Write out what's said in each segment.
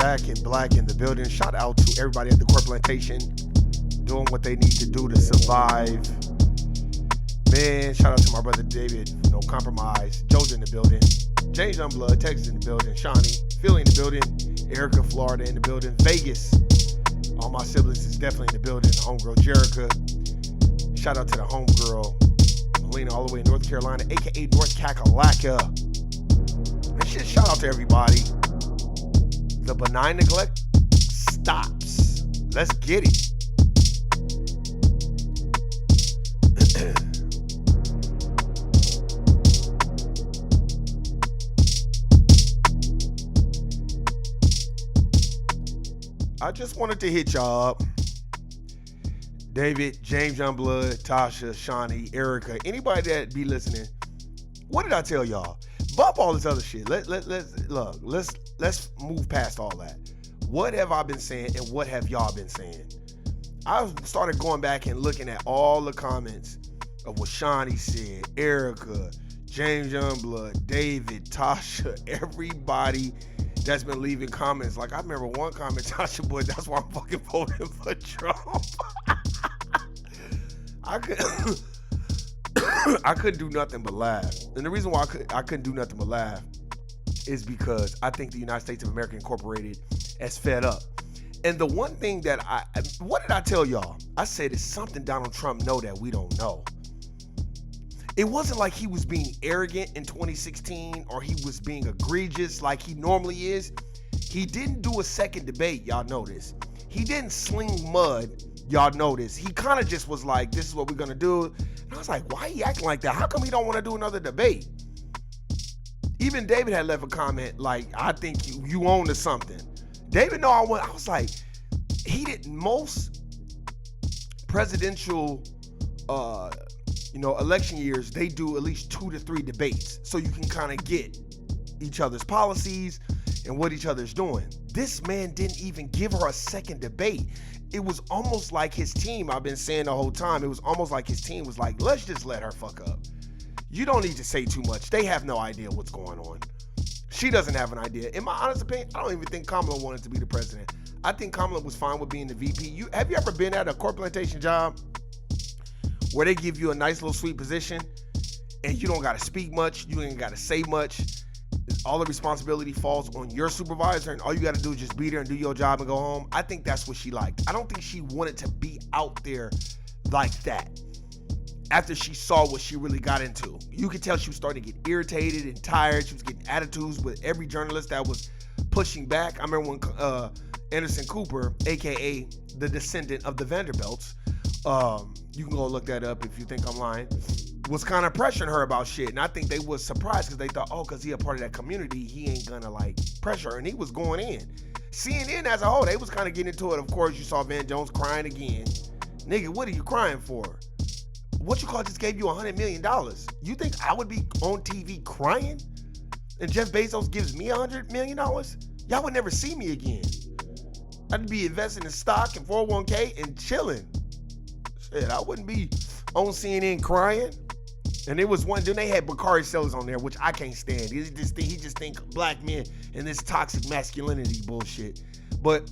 back and black in the building. Shout out to everybody at the Core Plantation doing what they need to do to survive. Man, shout out to my brother David, No Compromise. Joe's in the building. James Youngblood, Texas in the building. Shawnee, Philly in the building. Erica, Florida in the building. Vegas. All my siblings is definitely in the building. Homegirl Jerica. Shout out to the homegirl Melina all the way in North Carolina, aka North Kakalaka. And shit, shout out to everybody. The benign neglect stops. Let's get it. I just wanted to hit y'all up. David, James Youngblood, Tasha, Shawnee, Erica, anybody that be listening, what did I tell y'all? Bump all this other shit. Let's move past all that. What have I been saying and what have y'all been saying? I started going back and looking at all the comments of what Shawnee said, Erica, James Youngblood, David, Tasha, everybody that's been leaving comments. Like, I remember one comment, Tasha, boy, that's why I'm fucking voting for Trump. I couldn't do nothing but laugh. And the reason why I couldn't do nothing but laugh is because I think the United States of America Incorporated is fed up. And the one thing that what did I tell y'all? I said it's something Donald Trump know that we don't know. It wasn't like he was being arrogant in 2016 or he was being egregious like he normally is. He didn't do a second debate, y'all notice. He didn't sling mud, y'all notice. He kind of just was like, this is what we're gonna do. And I was like, why are you acting like that? How come he don't want to do another debate? Even David had left a comment like, I think you own to something. David know I was like, most presidential election years, they do at least 2 to 3 debates so you can kind of get each other's policies and what each other's doing. This man didn't even give her a second debate. It was almost like his team, I've been saying the whole time, it was almost like his team was like, let's just let her fuck up. You don't need to say too much. They have no idea what's going on. She doesn't have an idea. In my honest opinion, I don't even think Kamala wanted to be the president. I think Kamala was fine with being the VP. Have you ever been at a Core Plantation job where they give you a nice little sweet position and you don't got to speak much, you ain't got to say much, all the responsibility falls on your supervisor and all you got to do is just be there and do your job and go home? I think that's what she liked. I don't think she wanted to be out there like that after she saw what she really got into. You could tell she was starting to get irritated and tired. She was getting attitudes with every journalist that was pushing back. I remember when Anderson Cooper, aka the descendant of the Vanderbilts, you can go look that up if you think I'm lying, was kind of pressuring her about shit. And I think they was surprised because they thought, because he a part of that community, he ain't gonna like pressure her. And he was going in. CNN as a whole, they was kind of getting into it. Of course, you saw Van Jones crying again. Nigga, what are you crying for? What you call just gave you $100 million. You think I would be on TV crying? And Jeff Bezos gives me $100 million? Y'all would never see me again. I'd be investing in stock and 401k and chilling. Shit, I wouldn't be on CNN crying. And it was one, then they had Bakari Sellers on there, which I can't stand. He just think black men and this toxic masculinity bullshit. But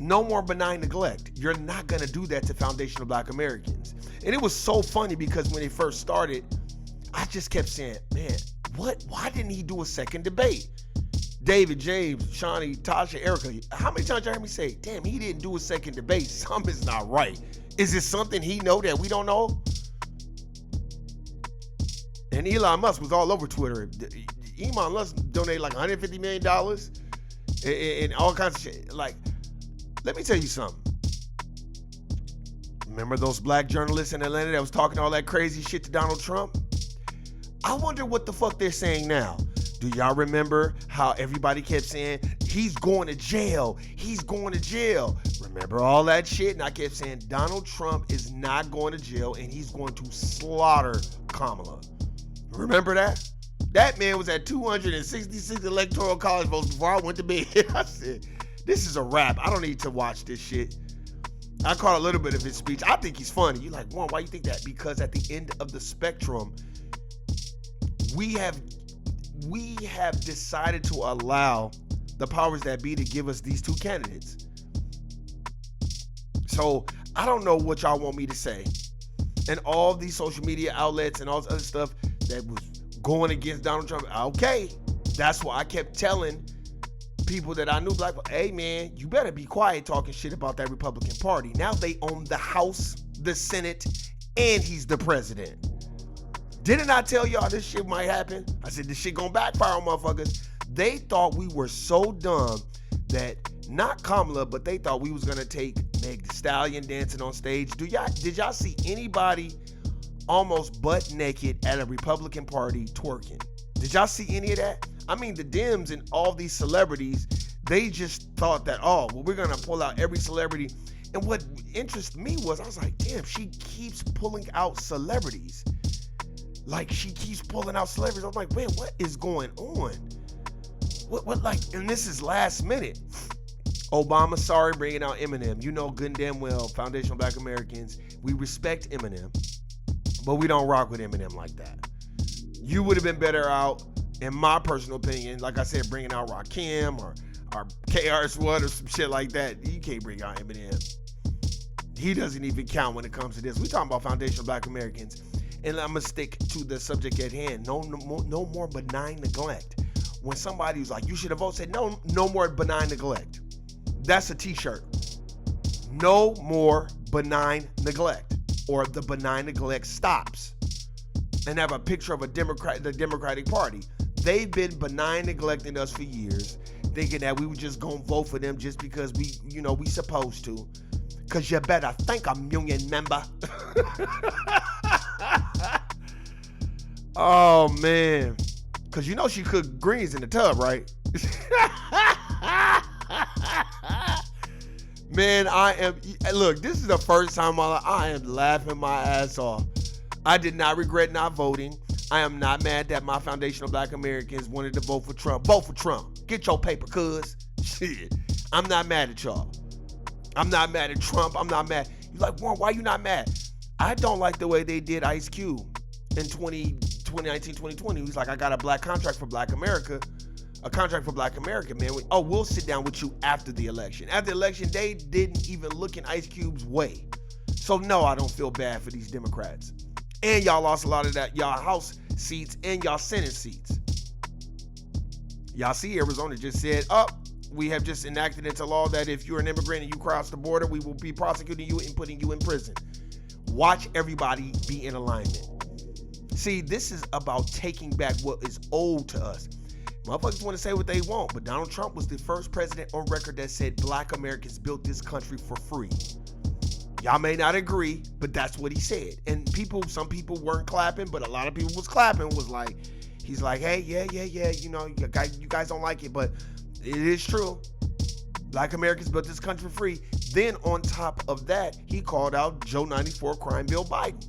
no more benign neglect. You're not gonna do that to foundational black Americans. And it was so funny because when it first started, I just kept saying, man, why didn't he do a second debate? David, James, Shawnee, Tasha, Erica, how many times y'all heard me say, damn, he didn't do a second debate? Something's not right. Is it something he know that we don't know? And Elon Musk was all over Twitter. Elon Musk donated like $150 million and all kinds of shit. Like, let me tell you something. Remember those black journalists in Atlanta that was talking all that crazy shit to Donald Trump? I wonder what the fuck they're saying now. Do y'all remember how everybody kept saying, he's going to jail, he's going to jail? Remember all that shit? And I kept saying, Donald Trump is not going to jail and he's going to slaughter Kamala. Remember that? That man was at 266 electoral college votes before I went to bed. I said, this is a wrap. I don't need to watch this shit. I caught a little bit of his speech. I think he's funny. You're like, why you think that? Because at the end of the spectrum, we have decided to allow the powers that be to give us these two candidates. So I don't know what y'all want me to say. And all these social media outlets and all this other stuff that was going against Donald Trump. Okay, that's why I kept telling people that I knew, like, hey man, you better be quiet talking shit about that Republican Party. Now they own the House, the Senate, and he's the president. Didn't I tell y'all this shit might happen? I said this shit gonna backfire on motherfuckers. They thought we were so dumb that not Kamala, but they thought we was gonna take Meg Thee Stallion dancing on stage. Did y'all see anybody almost butt naked at a Republican Party twerking? Did y'all see any of that? I mean, the Dems and all these celebrities, they just thought that, oh, well, we're gonna pull out every celebrity. And what interested me was, I was like, damn, she keeps pulling out celebrities. Like, she keeps pulling out celebrities. I'm like, man, what is going on? What like, and this is last minute. Obama, sorry, bringing out Eminem. You know good and damn well, Foundational Black Americans, we respect Eminem, but we don't rock with Eminem like that. You would have been better out, in my personal opinion, like I said, bringing out Rakim or KRS-One or some shit like that. You can't bring out Eminem. He doesn't even count when it comes to this. We talking about Foundational Black Americans. And I'm going to stick to the subject at hand. No more benign neglect. When somebody was like, you should have voted, said, no more benign neglect. That's a t-shirt. No more benign neglect. Or the benign neglect stops. And have a picture of the Democratic Party. They've been benign neglecting us for years, thinking that we were just going to vote for them just because we supposed to. Because you better thank a union member. Oh, man. Because you know she cooked greens in the tub, right? Man, look, this is the first time I am laughing my ass off. I did not regret not voting. I am not mad that my Foundational Black Americans wanted to vote for Trump. Vote for Trump. Get your paper, cuz. Shit. I'm not mad at y'all. I'm not mad at Trump. I'm not mad. You're like, Warren, why you not mad? I don't like the way they did Ice Cube in 2019, 2020. He's like, I got a black contract for Black America. A contract for Black America, man. We'll sit down with you after the election. After the election, they didn't even look in Ice Cube's way. So no, I don't feel bad for these Democrats. And y'all lost a lot of that, y'all House seats and y'all Senate seats. Y'all see Arizona just said, we have just enacted into law that if you're an immigrant and you cross the border, we will be prosecuting you and putting you in prison. Watch everybody be in alignment. See, this is about taking back what is owed to us. Motherfuckers want to say what they want, but Donald Trump was the first president on record that said Black Americans built this country for free. Y'all may not agree, but that's what he said. And some people weren't clapping, but a lot of people was clapping, he's like, hey, yeah, you guys don't like it, but it is true. Black Americans built this country for free. Then on top of that, he called out Joe 94 Crime Bill Biden.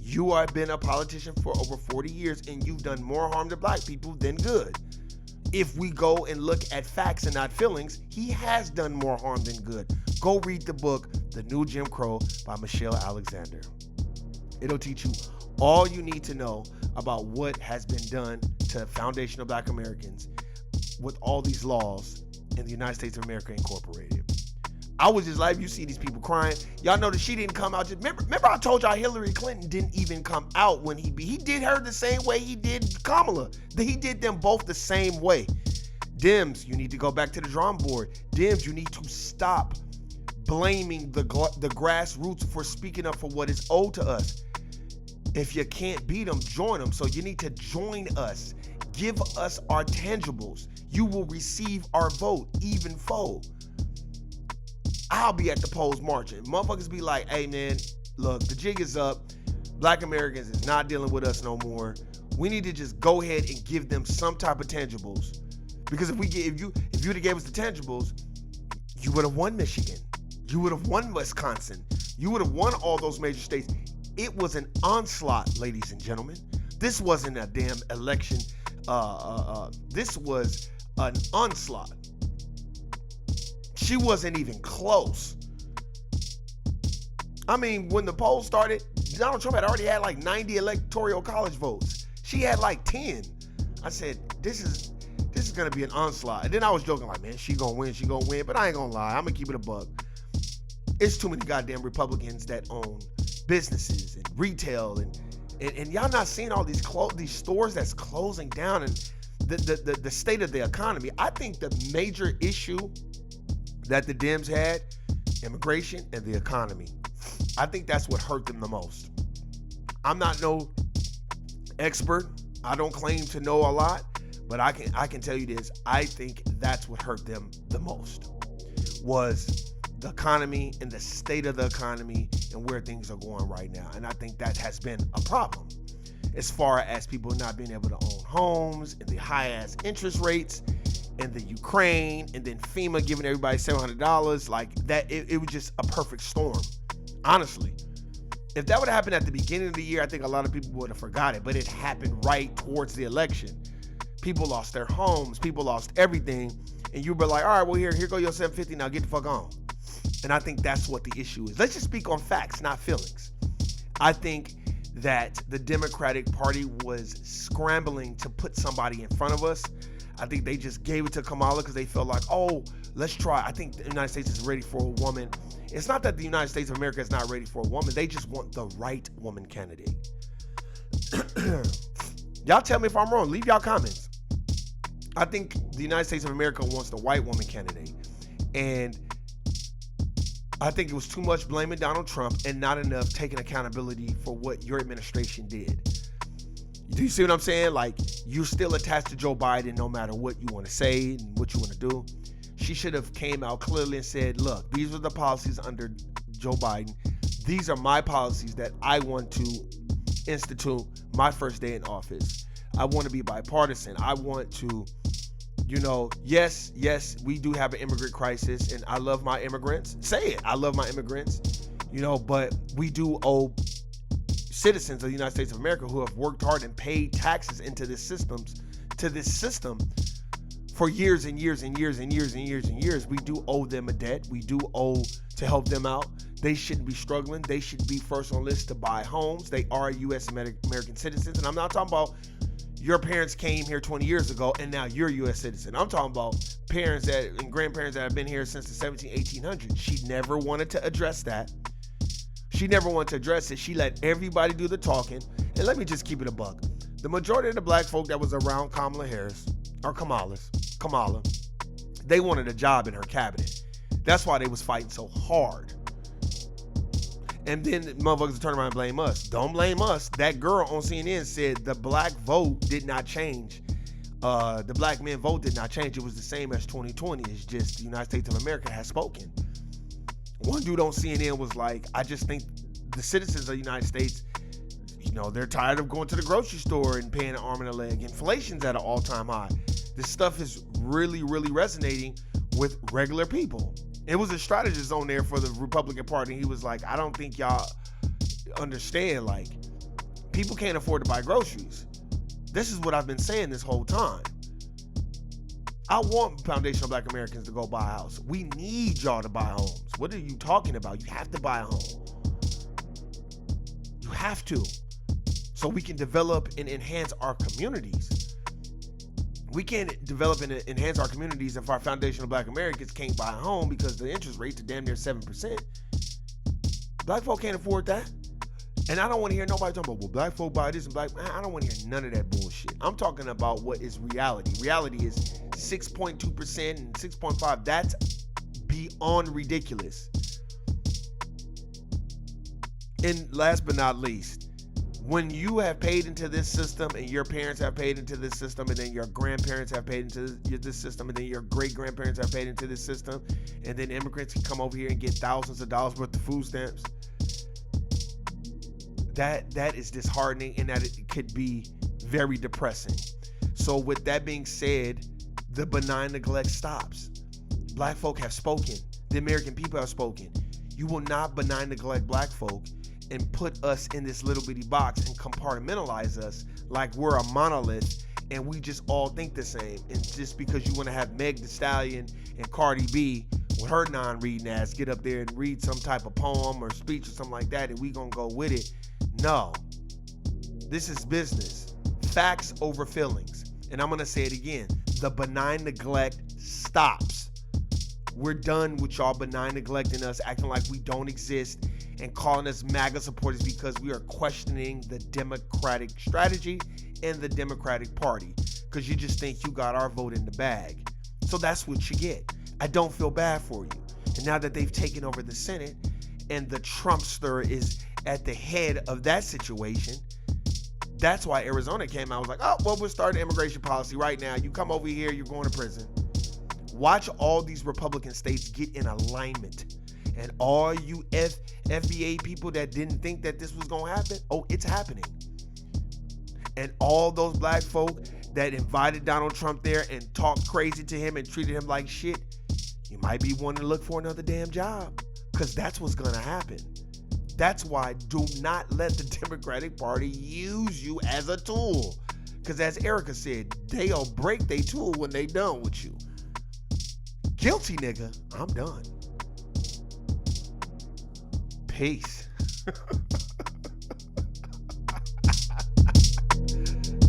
You have been a politician for over 40 years and you've done more harm to black people than good. If we go and look at facts and not feelings, he has done more harm than good. Go read the book, The New Jim Crow by Michelle Alexander. It'll teach you all you need to know about what has been done to foundational Black Americans with all these laws in the United States of America Incorporated. I was just like, you see these people crying. Y'all know that she didn't come out. Remember I told y'all Hillary Clinton didn't even come out when he did her the same way he did Kamala. He did them both the same way. Dems, you need to go back to the drawing board. Dems, you need to stop blaming the grassroots for speaking up for what is owed to us. If you can't beat them, join them. So you need to join us. Give us our tangibles. You will receive our vote, even fold. I'll be at the polls marching. Motherfuckers be like, hey man, look, the jig is up. Black Americans is not dealing with us no more. We need to just go ahead and give them some type of tangibles. Because if you'd have gave us the tangibles, you would have won Michigan. You would have won Wisconsin. You would have won all those major states. It was an onslaught, ladies and gentlemen. This wasn't a damn election. This was an onslaught. She wasn't even close. I mean, when the poll started, Donald Trump had already had like 90 electoral college votes. She had like 10. I said, this is just gonna be an onslaught. And then I was joking like, man, she gonna win, but I ain't gonna lie, I'm gonna keep it a buck. It's too many goddamn Republicans that own businesses and retail and y'all not seeing all these stores that's closing down and the state of the economy. I think the major issue that the Dems had, immigration and the economy. I think that's what hurt them the most. I'm not no expert. I don't claim to know a lot, but I can tell you this. I think that's what hurt them the most was the economy and the state of the economy and where things are going right now. And I think that has been a problem as far as people not being able to own homes and the high ass interest rates and the Ukraine and then FEMA giving everybody $700 like that. It was just a perfect storm. Honestly, if that would have happened at the beginning of the year, I think a lot of people would have forgot it, but it happened right towards the election. People lost their homes, people lost everything, and you were like, all right, well, here go your $750, now get the fuck on. And I think that's what the issue is. Let's just speak on facts, not feelings. I think that the Democratic Party was scrambling to put somebody in front of us. I think they just gave it to Kamala because they felt like, oh, let's try. I think the United States is ready for a woman. It's not that the United States of America is not ready for a woman. They just want the right woman candidate. Y'all tell me if I'm wrong. Leave y'all comments. I think the United States of America wants the white woman candidate. And I think it was too much blaming Donald Trump and not enough taking accountability for what your administration did. Do you see what I'm saying? Like, you're still attached to Joe Biden no matter what you want to say and what you want to do. She should have came out clearly and said, look, these were the policies under Joe Biden. These are my policies that I want to institute my first day in office. I want to be bipartisan. I want to, yes, we do have an immigrant crisis, and I love my immigrants. Say it. I love my immigrants, but we do owe citizens of the United States of America who have worked hard and paid taxes into this system for years and years and years and years and years and years. We do owe them a debt. We do owe to help them out. They shouldn't be struggling. They should be first on list to buy homes. They are U.S. American citizens. And I'm not talking about your parents came here 20 years ago and now you're a U.S. citizen. I'm talking about parents and grandparents that have been here since the 1800s. She never wanted to address that. She never wanted to address it. She let everybody do the talking. And let me just keep it a buck. The majority of the black folk that was around Kamala, they wanted a job in her cabinet. That's why they was fighting so hard. And then the motherfuckers turn around and blame us. Don't blame us. That girl on CNN said the black vote did not change. The black men vote did not change. It was the same as 2020. It's just the United States of America has spoken. One dude on CNN was like, I just think the citizens of the United States, they're tired of going to the grocery store and paying an arm and a leg. Inflation's at an all-time high. This stuff is really, really resonating with regular people. It was a strategist on there for the Republican Party. He was like, I don't think y'all understand. Like, people can't afford to buy groceries. This is what I've been saying this whole time. I want foundational black Americans to go buy a house. We need y'all to buy homes. What are you talking about? You have to buy a home. You have to. So we can develop and enhance our communities. We can't develop and enhance our communities if our foundational black Americans can't buy a home because the interest rates are damn near 7%. Black folk can't afford that. And I don't want to hear nobody talking about, well, black folk buy this and black. I don't want to hear none of that bullshit. I'm talking about what is reality. Reality is 6.2% and 6.5%. That's beyond ridiculous. And last but not least, when you have paid into this system and your parents have paid into this system and then your grandparents have paid into this system and then your great-grandparents have paid into this system and then immigrants can come over here and get thousands of dollars worth of food stamps, that is disheartening and that it could be very depressing. So with that being said, the benign neglect stops. Black folk have spoken. The American people have spoken. You will not benign neglect black folk and put us in this little bitty box and compartmentalize us like we're a monolith and we just all think the same. And just because you want to have Meg Thee Stallion and Cardi B with her non-reading ass get up there and read some type of poem or speech or something like that and we gonna go with it. No. This is business. Facts over feelings. And I'm gonna say it again. the benign neglect stops. We're done with y'all benign neglecting us, acting like we don't exist, and calling us MAGA supporters because we are questioning the Democratic strategy and the Democratic Party because you just think you got our vote in the bag. So that's what you get. I don't feel bad for you. And now that they've taken over the Senate and the Trumpster is at the head of that situation, that's why Arizona came out and was like, oh, well, we're starting immigration policy right now. You come over here, you're going to prison. Watch all these Republican states get in alignment. And all you FBA people that didn't think that this was going to happen, oh, it's happening. And all those black folk that invited Donald Trump there and talked crazy to him and treated him like shit, you might be wanting to look for another damn job because that's what's going to happen. That's why do not let the Democratic Party use you as a tool. Because as Erica said, they'll break their tool when they done with you. Guilty, nigga. I'm done. Peace.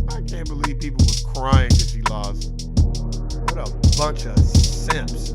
I can't believe people was crying because she lost. What a bunch of simps.